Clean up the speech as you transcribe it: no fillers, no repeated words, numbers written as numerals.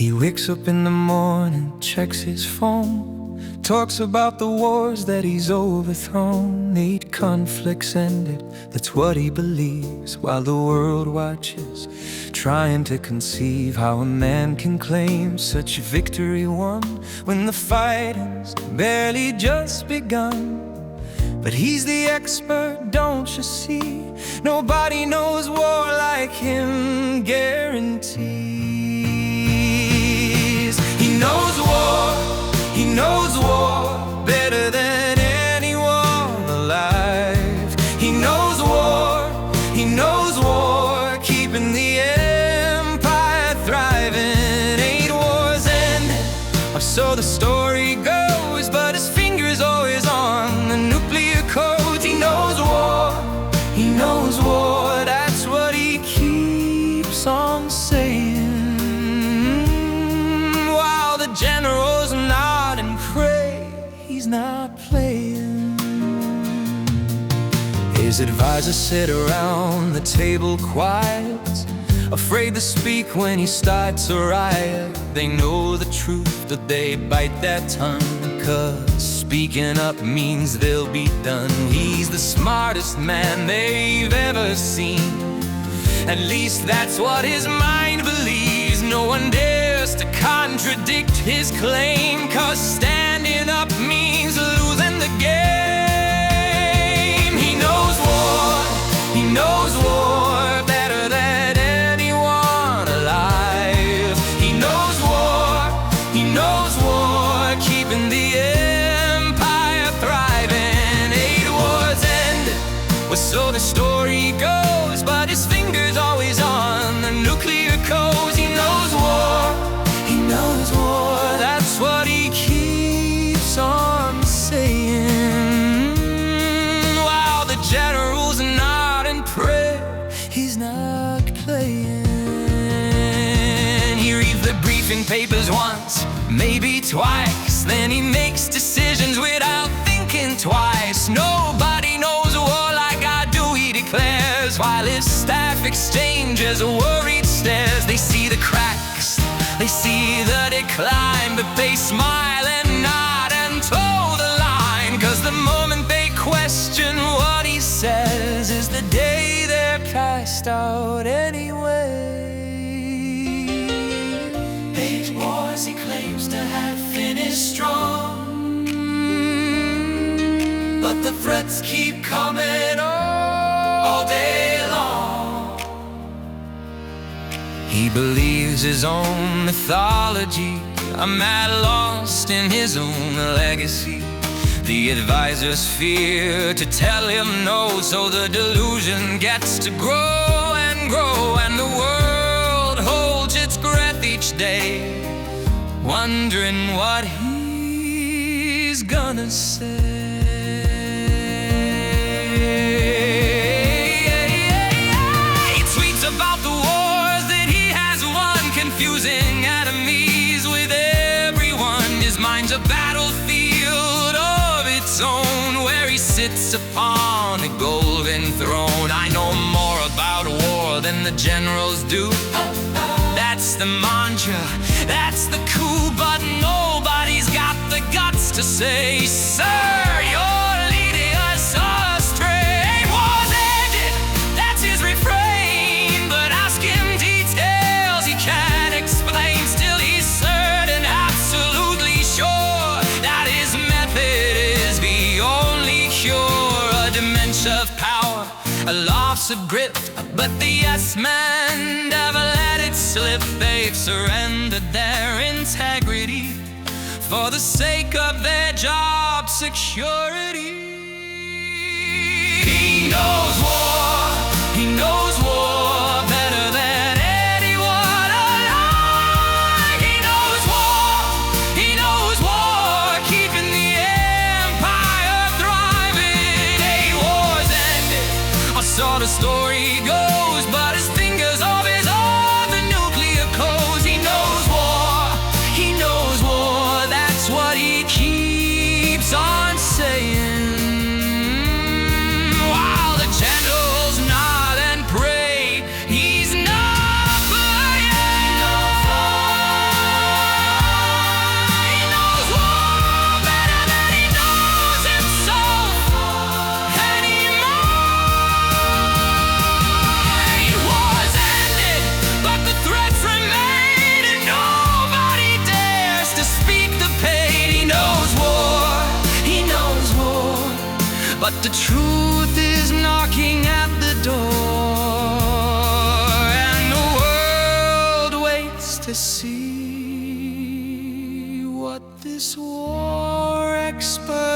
He wakes up in the morning, checks his phone, talks about the wars that he's overthrown. 8 conflicts ended, that's what he believes, while the world watches, trying to conceive how a man can claim such victory won when the fighting's barely just begun. But he's the expert, don't you see? Nobody knows war like him, guarantees. He knows war better than anyone alive. He knows war, keeping the empire thriving. 8 wars ended, or so the story goes, but his finger's always on the nuclear codes. He knows war, that's what he keeps on saying. While the generals nod and pray, he's not playing. His advisors sit around the table quiet, afraid to speak when he starts a riot. They know the truth, but they bite their tongue, 'cause speaking up means they'll be done. He's the smartest man they've ever seen, at least that's what his mind believes. No one dares to contradict his claim, 'cause standing up means losing the game. He knows war better than anyone alive. He knows war, keeping the empire thriving. 8 wars ended, well, so the story goes, but his finger's always on the nuclear codes. He knows war, that's what he keeps on saying. While the generals nod and pray, he's not playing. He reads the briefing papers once, maybe twice, then he makes decisions without thinking twice. Nobody knows war like I do, he declares, while his staff exchanges worried stares. They see the cracks, they see the decline, but they smile and nod and toe the line, 'cause the moment they question what he says is the day they're cast out anyway. 8 wars he claims to have finished strong, but the threats keep coming all day long. He believes his own mythology, a man lost in his own legacy. The advisors fear to tell him no, so the delusion gets to grow and grow, and the world holds its breath each day, wondering what he's gonna say. He tweets about the wars that he has won, confusing enemies with everyone. His mind's a battlefield of its own, where he sits upon a golden throne. I know more about war than the generals do, that's the mantra, that's the coup, but nobody's got the guts to say, "Sir, you're leading us astray." 8 wars ended, that's his refrain, but ask him details he can't explain. Still he's certain, absolutely sure, that his method is the only cure. A dementia of power, a loss of grip, but the yes men never let it slip. They've surrendered their integrity for the sake of their job security. He knows war better than anyone alive. He knows war, keeping the empire thriving. 8 wars ended, or so the story goes, but his fingers always on the nuclear codes. He knows war, that's what he keeps on saying. While the generals but the truth is knocking at the door, and the world waits to see what this war expert